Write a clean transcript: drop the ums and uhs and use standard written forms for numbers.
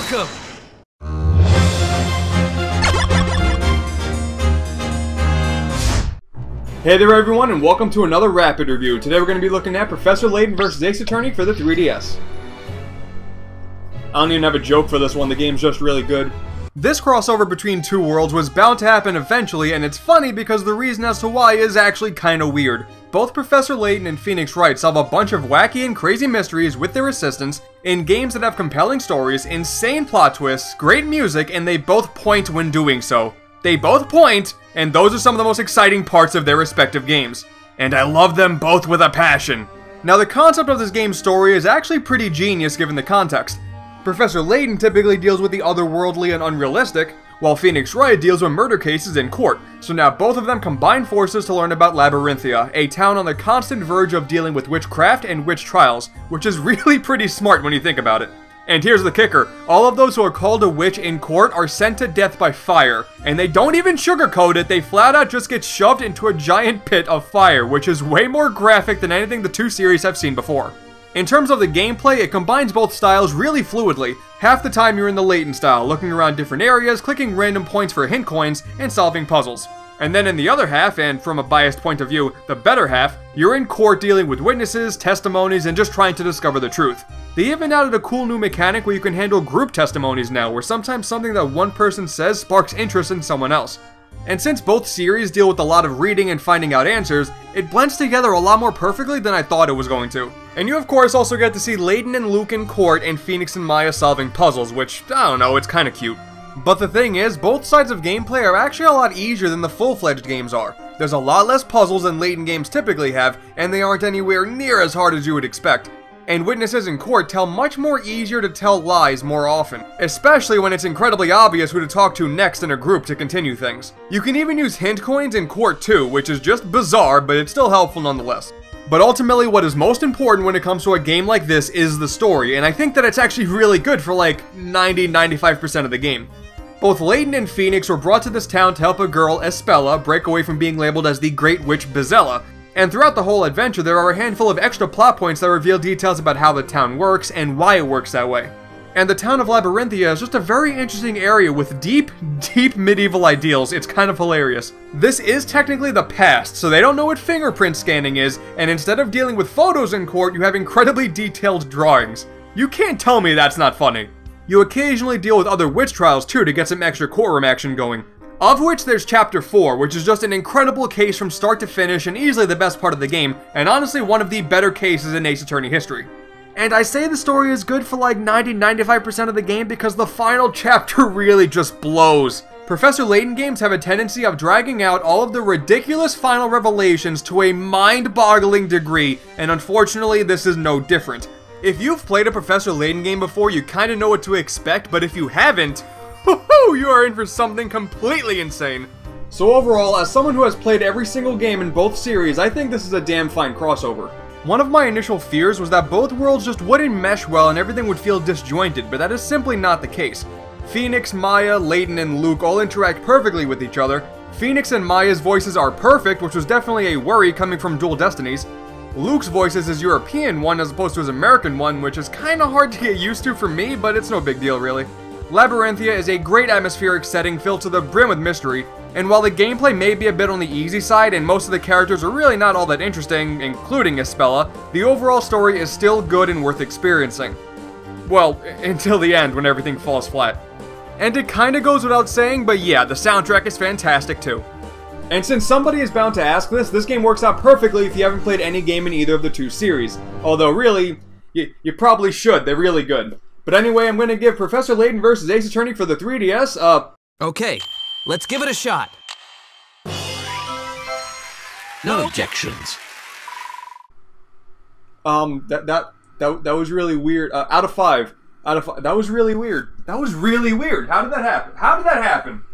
Welcome! Hey there everyone, and welcome to another Rapid Review. Today we're going to be looking at Professor Layton vs. Ace Attorney for the 3DS. I don't even have a joke for this one, the game's just really good. This crossover between two worlds was bound to happen eventually, and it's funny because the reason as to why is actually kinda weird. Both Professor Layton and Phoenix Wright solve a bunch of wacky and crazy mysteries with their assistants in games that have compelling stories, insane plot twists, great music, and they both point when doing so. They both point, and those are some of the most exciting parts of their respective games. And I love them both with a passion. Now the concept of this game's story is actually pretty genius given the context. Professor Layton typically deals with the otherworldly and unrealistic, while Phoenix Wright deals with murder cases in court, so now both of them combine forces to learn about Labyrinthia, a town on the constant verge of dealing with witchcraft and witch trials, which is really pretty smart when you think about it. And here's the kicker, all of those who are called a witch in court are sent to death by fire, and they don't even sugarcoat it, they flat out just get shoved into a giant pit of fire, which is way more graphic than anything the two series have seen before. In terms of the gameplay, it combines both styles really fluidly. Half the time you're in the Layton style, looking around different areas, clicking random points for hint coins, and solving puzzles. And then in the other half, and from a biased point of view, the better half, you're in court dealing with witnesses, testimonies, and just trying to discover the truth. They even added a cool new mechanic where you can handle group testimonies now, where sometimes something that one person says sparks interest in someone else. And since both series deal with a lot of reading and finding out answers, it blends together a lot more perfectly than I thought it was going to. And you of course also get to see Layton and Luke in court and Phoenix and Maya solving puzzles, which, I don't know, it's kinda cute. But the thing is, both sides of gameplay are actually a lot easier than the full-fledged games are. There's a lot less puzzles than Layton games typically have, and they aren't anywhere near as hard as you would expect. And witnesses in court tell much more easier to tell lies more often, especially when it's incredibly obvious who to talk to next in a group to continue things. You can even use hint coins in court too, which is just bizarre, but it's still helpful nonetheless. But ultimately, what is most important when it comes to a game like this is the story, and I think that it's actually really good for like 90-95% of the game. Both Layton and Phoenix were brought to this town to help a girl, Espella, break away from being labeled as the Great Witch Bizella. And throughout the whole adventure, there are a handful of extra plot points that reveal details about how the town works and why it works that way. And the town of Labyrinthia is just a very interesting area with deep medieval ideals. It's kind of hilarious. This is technically the past, so they don't know what fingerprint scanning is, and instead of dealing with photos in court, you have incredibly detailed drawings. You can't tell me that's not funny. You occasionally deal with other witch trials too to get some extra courtroom action going. Of which there's Chapter 4, which is just an incredible case from start to finish and easily the best part of the game, and honestly one of the better cases in Ace Attorney history. And I say the story is good for like 90-95% of the game because the final chapter really just blows. Professor Layton games have a tendency of dragging out all of the ridiculous final revelations to a mind-boggling degree, and unfortunately this is no different. If you've played a Professor Layton game before, you kinda know what to expect, but if you haven't, you are in for something completely insane. So overall, as someone who has played every single game in both series, I think this is a damn fine crossover. One of my initial fears was that both worlds just wouldn't mesh well and everything would feel disjointed, but that is simply not the case. Phoenix, Maya, Layton, and Luke all interact perfectly with each other. Phoenix and Maya's voices are perfect, which was definitely a worry coming from Dual Destinies. Luke's voice is his European one as opposed to his American one, which is kinda hard to get used to for me, but it's no big deal really. Labyrinthia is a great atmospheric setting filled to the brim with mystery, and while the gameplay may be a bit on the easy side and most of the characters are really not all that interesting, including Espella, the overall story is still good and worth experiencing. Well, until the end when everything falls flat. And it kinda goes without saying, but yeah, the soundtrack is fantastic too. And since somebody is bound to ask this game works out perfectly if you haven't played any game in either of the two series. Although really, you probably should, they're really good. But anyway, I'm going to give Professor Layton vs. Ace Attorney for the 3DS, Okay, let's give it a shot. No objections. That was really weird. Out of 5. That was really weird. That was really weird. How did that happen? How did that happen?